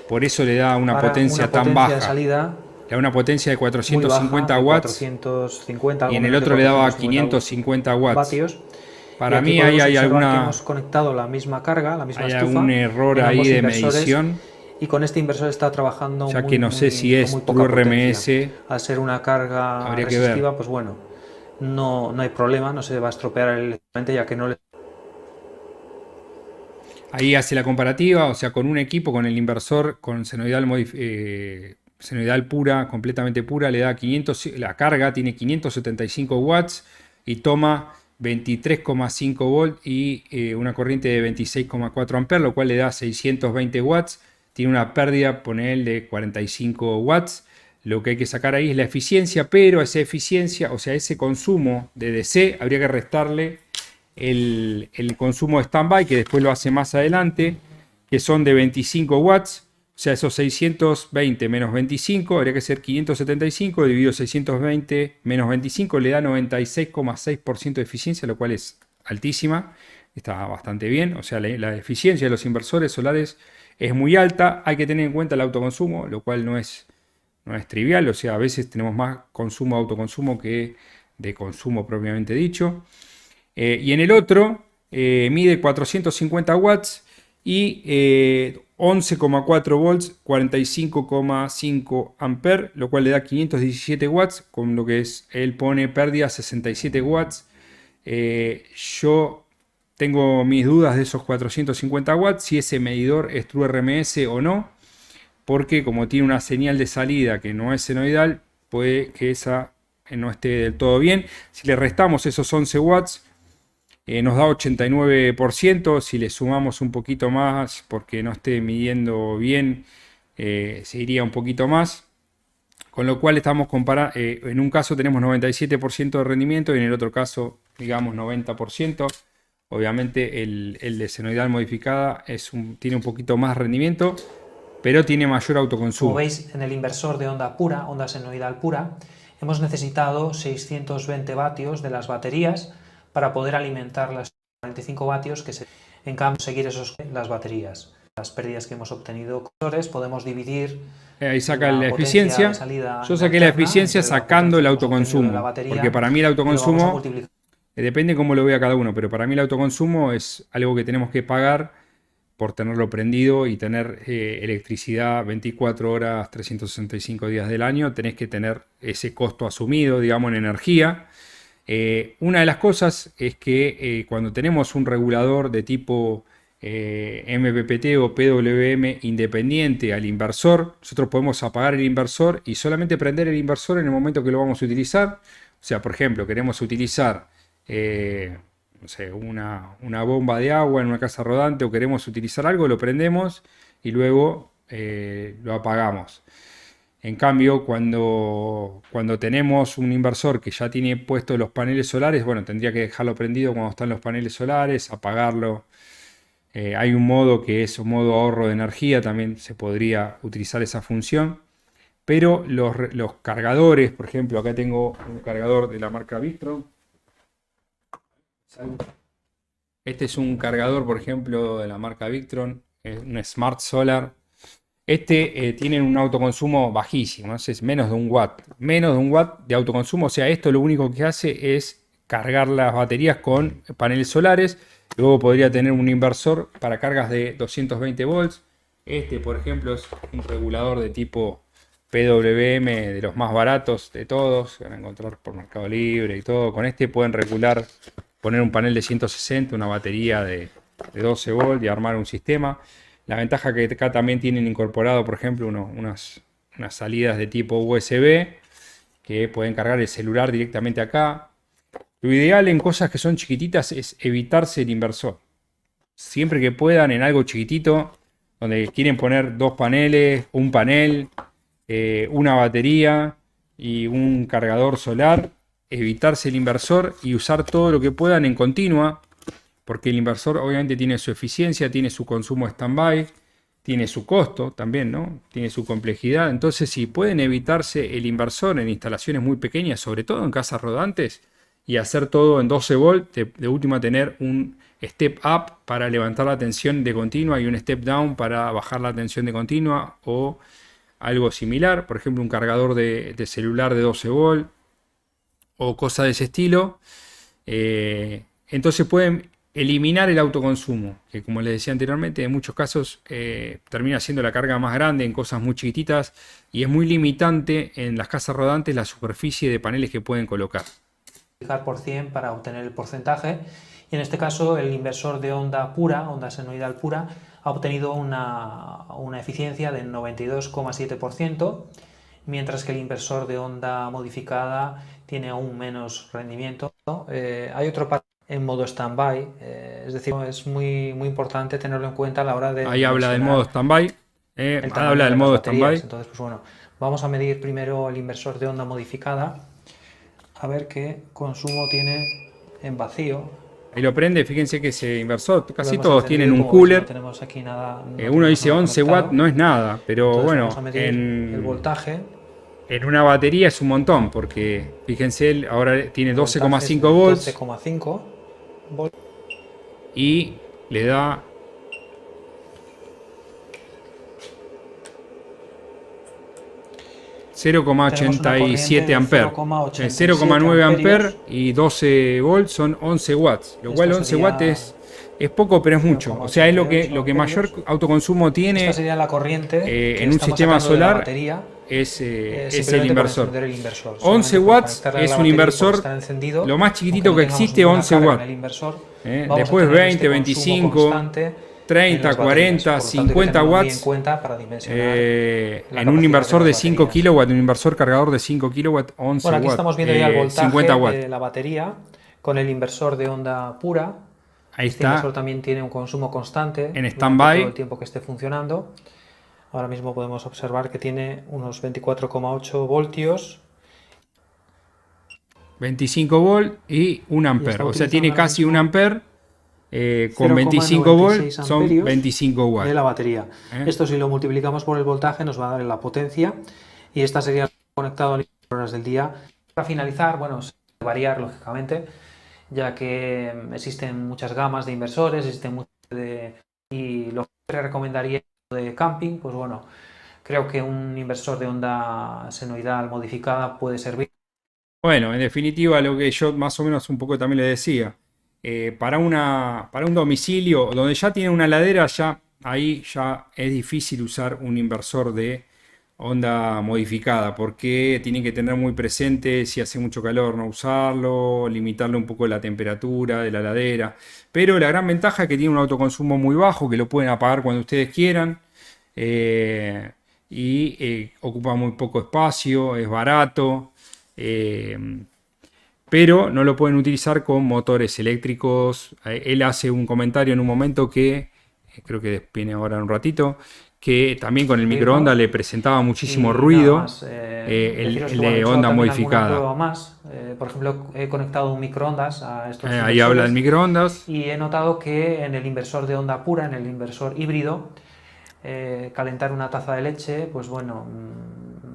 por eso le da una potencia tan baja. Le da una potencia de 450 watts 450, y en el otro le daba 550 watts. Para mí ahí hay alguna... Hemos conectado la misma carga, la misma estufa. Hay algún error ahí de medición. Y con este inversor está trabajando ya que no sé si es True RMS. Al ser una carga resistiva, pues bueno, no hay problema, no se va a estropear el equipamiento ya que no le... Ahí hace la comparativa, o sea, con un equipo, con el inversor, con senoidal pura, completamente pura, le da 500, la carga tiene 575 watts y toma 23,5 volt y una corriente de 26,4 amperes, lo cual le da 620 watts. Tiene una pérdida, ponele, de 45 watts. Lo que hay que sacar ahí es la eficiencia, pero a esa eficiencia, o sea, ese consumo de DC, habría que restarle el consumo de standby, que después lo hace más adelante, que son de 25 watts. O sea, esos 620 menos 25, habría que ser 575, dividido 620 menos 25, le da 96,6% de eficiencia, lo cual es altísima, está bastante bien. O sea, la eficiencia de los inversores solares es muy alta. Hay que tener en cuenta el autoconsumo, lo cual no es trivial. O sea, a veces tenemos más consumo de autoconsumo que de consumo propiamente dicho. Y en el otro mide 450 watts y 11,4 volts, 45,5 amperes, lo cual le da 517 watts, con lo que él pone pérdida 67 watts. Yo tengo mis dudas de esos 450 watts, si ese medidor es True RMS o no, porque como tiene una señal de salida que no es senoidal, puede que esa no esté del todo bien. Si le restamos esos 11 watts, nos da 89%. Si le sumamos un poquito más porque no esté midiendo bien, se iría un poquito más. Con lo cual estamos comparando, en un caso tenemos 97% de rendimiento y en el otro caso, digamos, 90%. Obviamente el de senoidal modificada tiene un poquito más rendimiento, pero tiene mayor autoconsumo. Como veis, en el inversor de onda pura, onda senoidal pura, hemos necesitado 620 vatios de las baterías para poder alimentar las 45 vatios que se... En cambio, seguir las baterías. Las pérdidas que hemos obtenido con sensores podemos dividir... Ahí saca la eficiencia. Yo saqué la eficiencia sacando el autoconsumo, porque para mí el autoconsumo... Depende cómo lo vea cada uno, pero para mí el autoconsumo es algo que tenemos que pagar por tenerlo prendido y tener electricidad 24 horas, 365 días del año. Tenés que tener ese costo asumido, digamos, en energía. Una de las cosas es que cuando tenemos un regulador de tipo MPPT o PWM independiente al inversor, nosotros podemos apagar el inversor y solamente prender el inversor en el momento que lo vamos a utilizar. O sea, por ejemplo, queremos utilizar no sé, una bomba de agua en una casa rodante o queremos utilizar algo, lo prendemos y luego lo apagamos. En cambio, cuando tenemos un inversor que ya tiene puestos los paneles solares, bueno, tendría que dejarlo prendido cuando están los paneles solares, apagarlo. Hay un modo que es un modo ahorro de energía, también se podría utilizar esa función. Pero los cargadores, por ejemplo, acá tengo un cargador de la marca Victron. Este es un cargador, por ejemplo, de la marca Victron, es un Smart Solar. Tiene un autoconsumo bajísimo, es menos de un watt. Menos de un watt de autoconsumo, o sea, esto lo único que hace es cargar las baterías con paneles solares. Luego podría tener un inversor para cargas de 220 volts. Por ejemplo, es un regulador de tipo PWM, de los más baratos de todos. Van a encontrar por Mercado Libre y todo. Con este pueden regular, poner un panel de 160, una batería de 12 volts y armar un sistema. La ventaja que acá también tienen incorporado, por ejemplo, unas salidas de tipo USB que pueden cargar el celular directamente acá. Lo ideal en cosas que son chiquititas es evitarse el inversor. Siempre que puedan, en algo chiquitito, donde quieren poner dos paneles, un panel, una batería y un cargador solar, evitarse el inversor y usar todo lo que puedan en continua, porque el inversor obviamente tiene su eficiencia, tiene su consumo stand-by, tiene su costo también, ¿no? Tiene su complejidad. Entonces, si pueden evitarse el inversor en instalaciones muy pequeñas, sobre todo en casas rodantes, y hacer todo en 12 volts, de última tener un step up para levantar la tensión de continua y un step down para bajar la tensión de continua o algo similar, por ejemplo un cargador de celular de 12 volts o cosas de ese estilo. Entonces pueden eliminar el autoconsumo, que como les decía anteriormente, en muchos casos termina siendo la carga más grande en cosas muy chiquititas y es muy limitante en las casas rodantes la superficie de paneles que pueden colocar. Por 100 para obtener el porcentaje Y en este caso el inversor de onda pura, onda senoidal pura, ha obtenido una eficiencia del 92,7%, mientras que el inversor de onda modificada tiene aún menos rendimiento. Hay otro en modo standby, es decir, es muy, muy importante tenerlo en cuenta a la hora de... Ahí habla del modo standby. Habla del modo standby. Entonces, pues bueno, vamos a medir primero el inversor de onda modificada, a ver qué consumo tiene en vacío. Ahí lo prende, fíjense que ese inversor, casi todos tienen un cooler. No tenemos aquí nada, Uno dice 11 watts, no es nada, pero entonces, bueno, vamos a medir el voltaje. En una batería es un montón, porque fíjense, ahora tiene 12,5 volts. 12,5 volts. Y le da 0,87 amperes, 0,9 amperes y 12 volts son 11 watts, lo cual 11 watts es poco, pero es mucho. O sea, es lo que mayor autoconsumo tiene. Esta sería la corriente en un sistema solar, es el inversor. 11 watts es un inversor, lo más chiquitito que existe, 11 watts. Después 20, 25... 30, 40, 50 watts en un inversor de 5 kW, un inversor cargador de 5 kW, 11 bueno, aquí watts, estamos viendo ya el voltaje 50 watts. de la batería con el inversor de onda pura. Ahí este está. inversor también tiene un consumo constante en standby todo el tiempo que esté funcionando. Ahora mismo podemos observar que tiene unos 24,8 voltios. 25 volts y 1 amper. O sea, tiene casi 1 amper. Con 25 volts son 25 watts de la batería. Esto, si lo multiplicamos por el voltaje, nos va a dar la potencia, y esta sería conectado a las horas del día. Para finalizar, bueno, se puede variar lógicamente, ya que existen muchas gamas de inversores, y lo que recomendaría de camping, pues bueno, creo que un inversor de onda senoidal modificada puede servir. Bueno, en definitiva, lo que yo más o menos un poco también le decía. Para un domicilio donde ya tiene una heladera, ahí ya es difícil usar un inversor de onda modificada, porque tienen que tener muy presente si hace mucho calor no usarlo, limitarle un poco la temperatura de la heladera. Pero la gran ventaja es que tiene un autoconsumo muy bajo, que lo pueden apagar cuando ustedes quieran, y ocupa muy poco espacio, es barato. Pero no lo pueden utilizar con motores eléctricos. Él hace un comentario en un momento que, creo que viene ahora en un ratito, que también con el microondas le presentaba muchísimo ruido, el de onda modificada. Por ejemplo, he conectado un microondas a estos ahí habla del microondas. Y he notado que en el inversor de onda pura, en el inversor híbrido, calentar una taza de leche, pues bueno,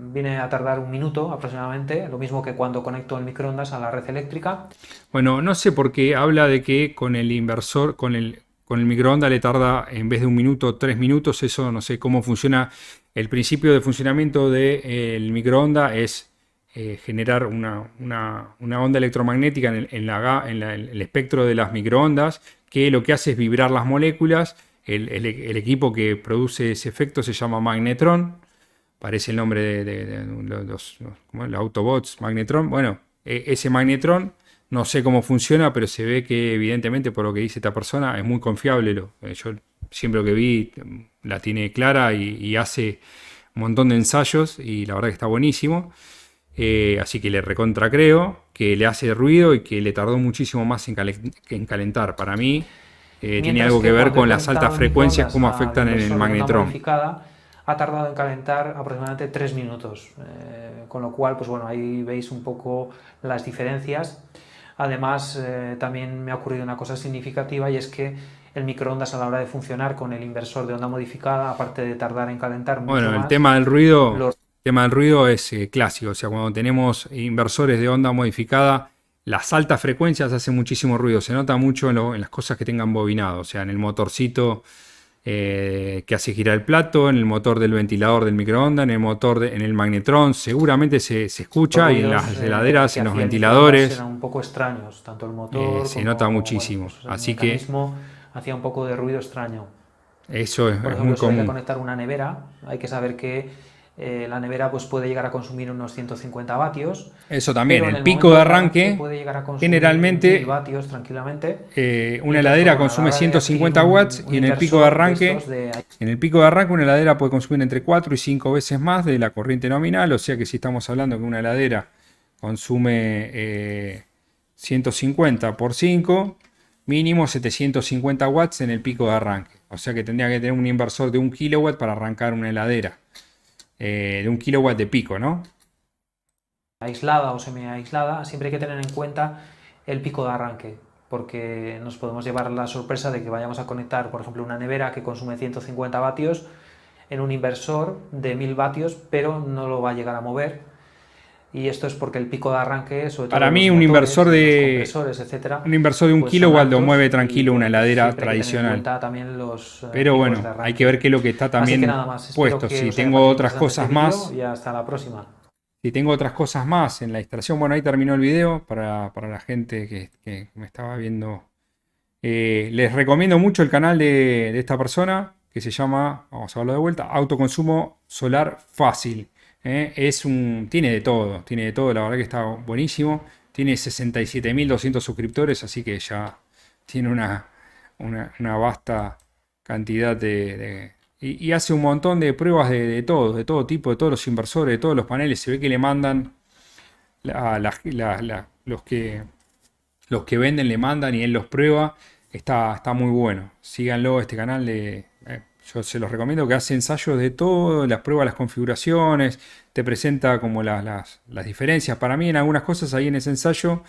viene a tardar un minuto aproximadamente, lo mismo que cuando conecto el microondas a la red eléctrica. Bueno, no sé por qué habla de que con el inversor, con el microondas le tarda en vez de un minuto, 3 minutos. Eso no sé cómo funciona. El principio de funcionamiento del microondas es generar una onda electromagnética en el espectro de las microondas, que lo que hace es vibrar las moléculas. El equipo que produce ese efecto se llama magnetron. Parece el nombre de los Autobots, Magnetron. Bueno, ese Magnetron no sé cómo funciona, pero se ve que evidentemente, por lo que dice esta persona, es muy confiable. Yo siempre lo que vi la tiene clara y hace un montón de ensayos, y la verdad que está buenísimo. Así que le recontra creo que le hace ruido y que le tardó muchísimo más en calentar. Para mí tiene algo que ver con las altas frecuencias, cómo afectan en el magnetron. Ha tardado en calentar aproximadamente 3 minutos, con lo cual, pues bueno, ahí veis un poco las diferencias. Además, también me ha ocurrido una cosa significativa, y es que el microondas, a la hora de funcionar con el inversor de onda modificada, aparte de tardar en calentar mucho más, el tema del ruido es clásico. O sea, cuando tenemos inversores de onda modificada, las altas frecuencias hacen muchísimo ruido. Se nota mucho en las cosas que tengan bobinado, o sea, en el motorcito que hace girar el plato, en el motor del ventilador del microondas, en el motor en el magnetrón, seguramente se escucha, y en las heladeras, en los ventiladores. Eran un poco extraños, tanto el motor se nota muchísimo. Bueno, pues así que hacía un poco de ruido extraño. Eso es Por ejemplo, muy común. Si hay que conectar una nevera, hay que saber que la nevera pues puede llegar a consumir unos 150 vatios. Eso también, Pero en el el pico momento de del arranque arranque, puede llegar a consumir 1000 generalmente vatios tranquilamente. Y una entonces, pues heladera bueno, a la consume hora de adquirir 150 watts un y en el pico de inversor de arranque, estos de... una heladera puede consumir entre 4 y 5 veces más de la corriente nominal, o sea que si estamos hablando que una heladera consume 150 por 5, mínimo 750 watts en el pico de arranque. O sea que tendría que tener un inversor de 1 kilowatt para arrancar una heladera, de 1 kilowatt de pico, ¿no? aislada o semi aislada, siempre hay que tener en cuenta el pico de arranque, porque nos podemos llevar la sorpresa de que vayamos a conectar, por ejemplo, una nevera que consume 150 vatios en un inversor de 1000 vatios, pero no lo va a llegar a mover. Y esto es porque el pico de arranque, sobre todo Para de mí los un motores inversor y los de compresores, etcétera, un inversor de 1 pues son kilowatt lo altos mueve y tranquilo una bueno, pues heladera siempre hay que tener en tradicional. cuenta también los Pero picos de bueno, hay que arranque. ver qué es lo que está Así que también nada más, espero puesto. que Si os haya tengo parecido otras interesante este cosas vídeo más, y hasta la próxima. si tengo otras cosas más en la instalación, bueno, ahí terminó el video para la gente que me estaba viendo. Les recomiendo mucho el canal de esta persona que se llama, vamos a verlo de vuelta, Autoconsumo Solar Fácil. Tiene de todo, la verdad que está buenísimo. Tiene 67.200 suscriptores, así que ya tiene una vasta cantidad y hace un montón de pruebas de todo tipo, de todos los inversores, de todos los paneles. Se ve que le mandan los que venden, le mandan y él los prueba. Está muy bueno. Síganlo, este canal yo se los recomiendo, que hace ensayos de todo, las pruebas, las configuraciones, te presenta como las diferencias. Para mí en algunas cosas ahí en ese ensayo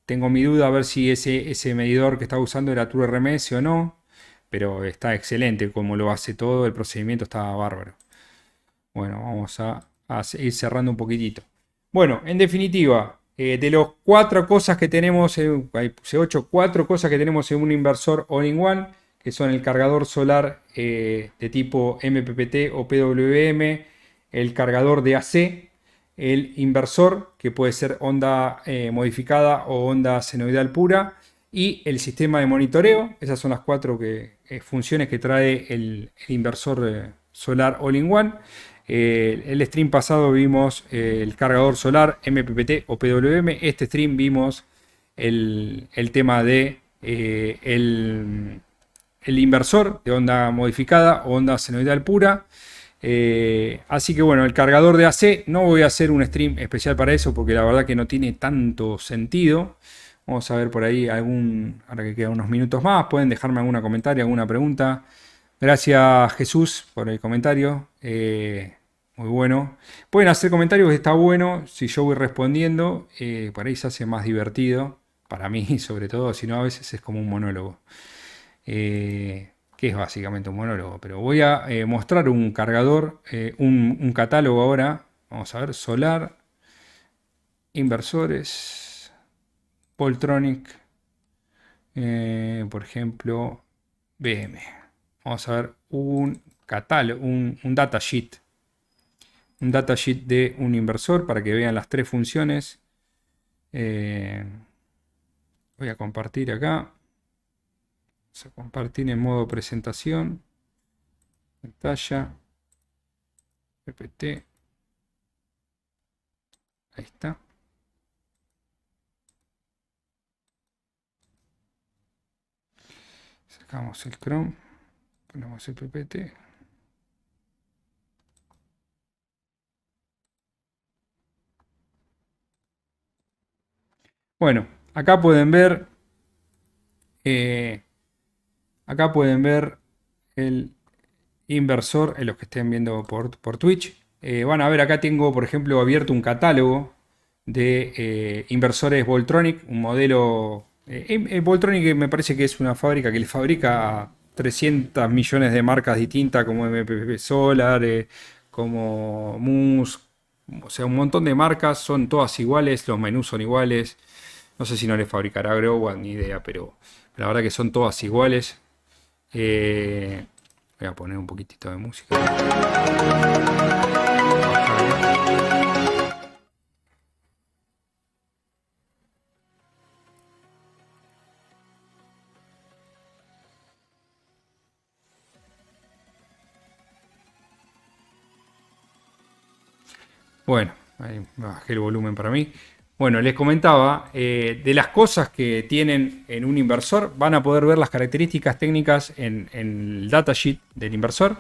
tengo mi duda a ver si ese medidor que estaba usando era TrueRMS o no, pero está excelente como lo hace todo, el procedimiento está bárbaro. Bueno, vamos a ir cerrando un poquitito. Bueno, en definitiva, de los 4 cosas que tenemos, ahí puse 8, 4 cosas que tenemos en un inversor all-in-one, que son el cargador solar de tipo MPPT o PWM, el cargador de AC, el inversor, que puede ser onda modificada o onda senoidal pura, y el sistema de monitoreo. Esas son las 4 funciones que trae el inversor solar all-in-one. El stream pasado vimos el cargador solar MPPT o PWM. Este stream vimos el tema de el inversor de onda modificada o onda senoidal pura. Así que bueno, el cargador de AC no voy a hacer un stream especial para eso porque la verdad que no tiene tanto sentido. Vamos a ver por ahí ahora que quedan unos minutos más, pueden dejarme algún comentario, alguna pregunta. Gracias Jesús por el comentario. Muy bueno. Pueden hacer comentarios, está bueno. Si yo voy respondiendo, por ahí se hace más divertido. Para mí, sobre todo, si no, a veces es como un monólogo. Que es básicamente un monólogo. Pero voy a mostrar un cargador, un catálogo ahora. Vamos a ver, solar, inversores, Voltronic, por ejemplo, BM. Vamos a ver un catálogo, un datasheet. Un datasheet de un inversor para que vean las 3 funciones. Voy a compartir acá. Vamos a compartir en modo presentación. Pantalla. PPT. Ahí está. Sacamos el Chrome. Ponemos el PPT. Bueno, acá pueden ver. Acá pueden ver el inversor, en los que estén viendo por Twitch. Van a ver, acá tengo, por ejemplo, abierto un catálogo de inversores Voltronic, un modelo. Voltronic me parece que es una fábrica que le fabrica a 300 millones de marcas distintas, como MPP Solar, como Moose, o sea, un montón de marcas, son todas iguales, los menús son iguales. No sé si no les fabricará Growan, ni idea, pero la verdad que son todas iguales. Voy a poner un poquitito de música. Bueno, ahí bajé el volumen para mí. Bueno, les comentaba, de las cosas que tienen en un inversor, van a poder ver las características técnicas en el datasheet del inversor.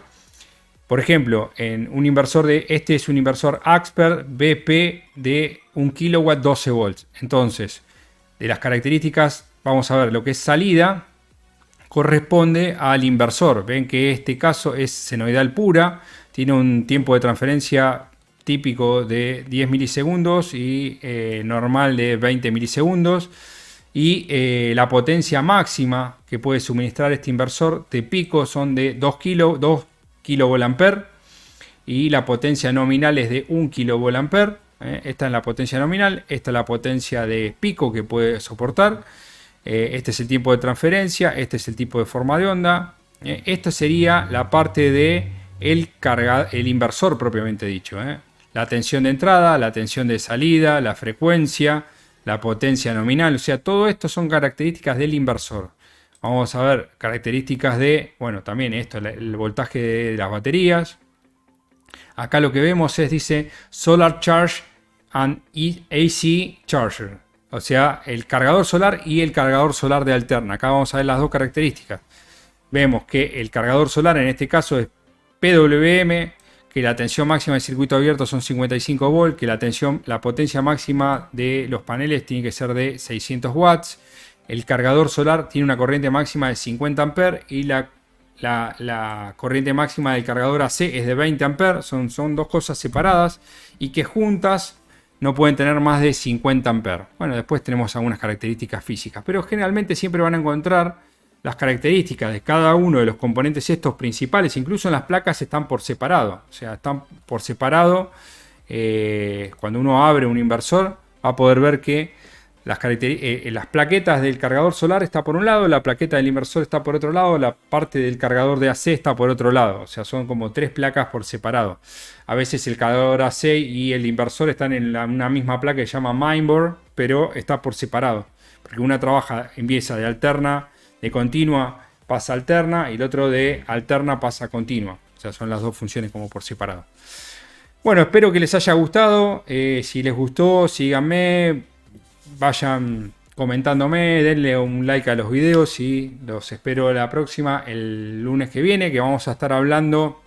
Por ejemplo, en un inversor este es un inversor Axpert BP de 1 kilowatt 12 volts. Entonces, de las características, vamos a ver lo que es salida, corresponde al inversor. Ven que este caso es senoidal pura, tiene un tiempo de transferencia típico de 10 milisegundos y normal de 20 milisegundos. Y la potencia máxima que puede suministrar este inversor de pico son de 2 kilovolt y la potencia nominal es de 1 kilovolt. Esta es la potencia nominal, esta es la potencia de pico que puede soportar. Este es el tiempo de transferencia, este es el tipo de forma de onda. Esta sería la parte de el inversor propiamente dicho. La tensión de entrada, la tensión de salida, la frecuencia, la potencia nominal. O sea, todo esto son características del inversor. Vamos a ver características de, bueno, también esto, el voltaje de las baterías. Acá lo que vemos es, dice, Solar Charge and AC Charger. O sea, el cargador solar y el cargador solar de alterna. Acá vamos a ver las dos características. Vemos que el cargador solar en este caso es PWM, que la tensión máxima del circuito abierto son 55 volts, que la potencia máxima de los paneles tiene que ser de 600 watts. El cargador solar tiene una corriente máxima de 50 amperes y la corriente máxima del cargador AC es de 20 amperes. Son dos cosas separadas y que juntas no pueden tener más de 50 amperes. Bueno, después tenemos algunas características físicas, pero generalmente siempre van a encontrar las características de cada uno de los componentes estos principales. Incluso en las placas están por separado. O sea, están por separado. Cuando uno abre un inversor va a poder ver que las plaquetas del cargador solar está por un lado, la plaqueta del inversor está por otro lado, la parte del cargador de AC está por otro lado. O sea, son como tres placas por separado. A veces el cargador AC y el inversor están en una misma placa que se llama mainboard, pero está por separado. Porque una empieza de alterna, de continua pasa a alterna y el otro de alterna pasa a continua. O sea, son las dos funciones como por separado. Bueno, espero que les haya gustado. Si les gustó, síganme. Vayan comentándome, denle un like a los videos y los espero la próxima, el lunes que viene, que vamos a estar hablando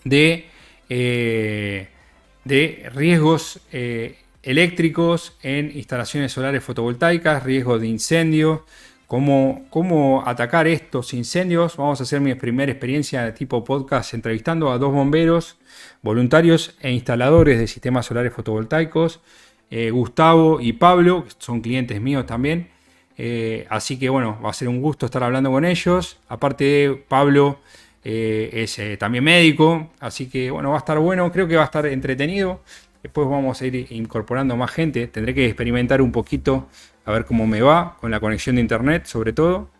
de riesgos eléctricos en instalaciones solares fotovoltaicas, riesgos de incendios, cómo atacar estos incendios. Vamos a hacer mi primera experiencia de tipo podcast entrevistando a 2 bomberos voluntarios e instaladores de sistemas solares fotovoltaicos. Gustavo y Pablo, que son clientes míos también. Así que bueno, va a ser un gusto estar hablando con ellos. Aparte, Pablo es también médico. Así que bueno, va a estar bueno. Creo que va a estar entretenido. Después vamos a ir incorporando más gente. Tendré que experimentar un poquito a ver cómo me va con la conexión de internet, sobre todo.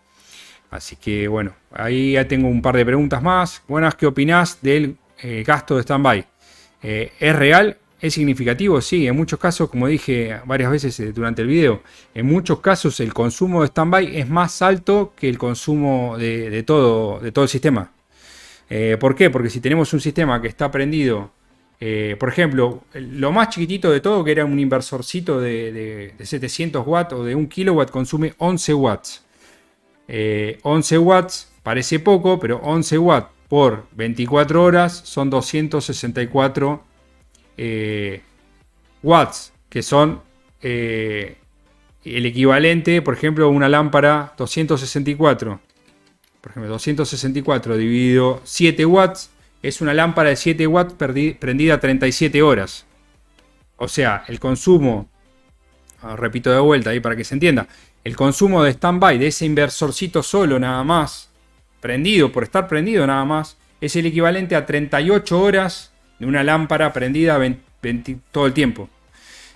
Así que bueno, ahí ya tengo un par de preguntas más. Buenas, ¿qué opinás del gasto de stand-by? ¿Es real? ¿Es significativo? Sí, en muchos casos, como dije varias veces durante el video, en muchos casos el consumo de stand-by es más alto que el consumo de todo el sistema. ¿Por qué? Porque si tenemos un sistema que está prendido, por ejemplo, lo más chiquitito de todo, que era un inversorcito de 700 watts o de 1 kilowatt, consume 11 watts. 11 watts parece poco, pero 11 watts por 24 horas son 264 watts, que son el equivalente, por ejemplo, a una lámpara 264. Por ejemplo, 264 dividido 7 watts es una lámpara de 7 watts prendida 37 horas. O sea, el consumo, repito de vuelta ahí para que se entienda, el consumo de stand-by de ese inversorcito solo nada más, prendido por estar prendido nada más, es el equivalente a 38 horas de una lámpara prendida todo el tiempo.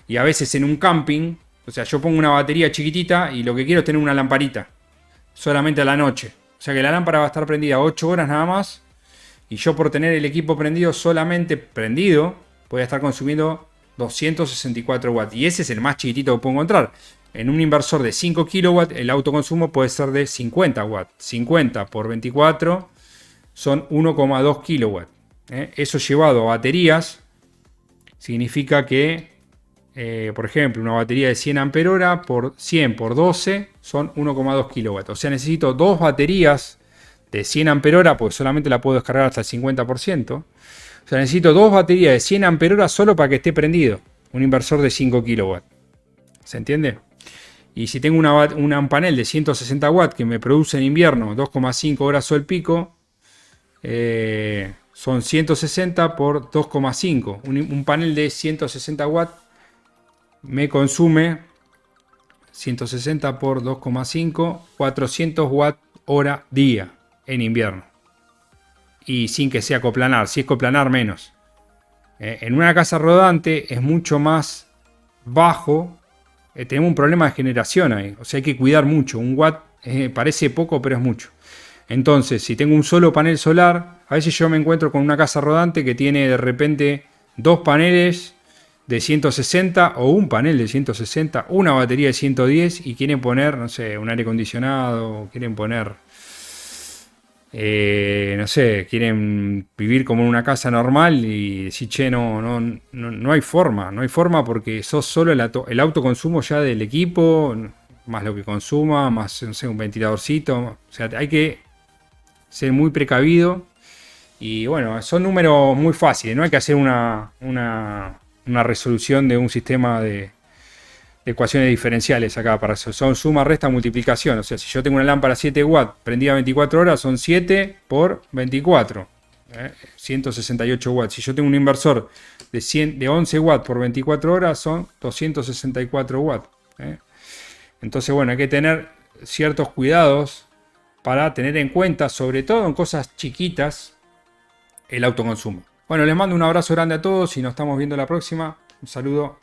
Y a veces en un camping, o sea, yo pongo una batería chiquitita y lo que quiero es tener una lamparita, solamente a la noche. O sea que la lámpara va a estar prendida 8 horas nada más, y yo por tener el equipo prendido, solamente prendido, voy a estar consumiendo 264 watts. Y ese es el más chiquitito que puedo encontrar. En un inversor de 5 kilowatts, el autoconsumo puede ser de 50 watts. 50 por 24 son 1,2 kilowatts. Eso llevado a baterías, significa que, por ejemplo, una batería de 100 Ah por 100 por 12 son 1,2 kW. O sea, necesito dos baterías de 100 Ah, porque solamente la puedo descargar hasta el 50%. O sea, necesito dos baterías de 100 Ah solo para que esté prendido. Un inversor de 5 kW. ¿Se entiende? Y si tengo un panel de 160 watts que me produce en invierno 2,5 horas sol pico, son 160 por 2,5. Un panel de 160 watts me consume 160 por 2,5, 400 watts hora día en invierno. Y sin que sea coplanar, si es coplanar menos. En una casa rodante es mucho más bajo. Tenemos un problema de generación ahí. O sea, hay que cuidar mucho. Un watt parece poco, pero es mucho. Entonces, si tengo un solo panel solar, a veces yo me encuentro con una casa rodante que tiene de repente dos paneles de 160 o un panel de 160, una batería de 110 y quieren poner, no sé, un aire acondicionado, quieren poner, no sé, quieren vivir como en una casa normal y decir, che, no hay forma porque sos solo el autoconsumo ya del equipo, más lo que consuma, más, no sé, un ventiladorcito, o sea, hay que ser muy precavido y bueno, son números muy fáciles, no hay que hacer una resolución de un sistema de ecuaciones diferenciales acá para eso. Son suma, resta, multiplicación. O sea, si yo tengo una lámpara 7 watts prendida 24 horas, son 7 por 24. 168 watts. Si yo tengo un inversor de 11 watts por 24 horas, son 264 watts. Entonces, bueno, hay que tener ciertos cuidados para tener en cuenta, sobre todo en cosas chiquitas, el autoconsumo. Bueno, les mando un abrazo grande a todos y nos estamos viendo la próxima. Un saludo.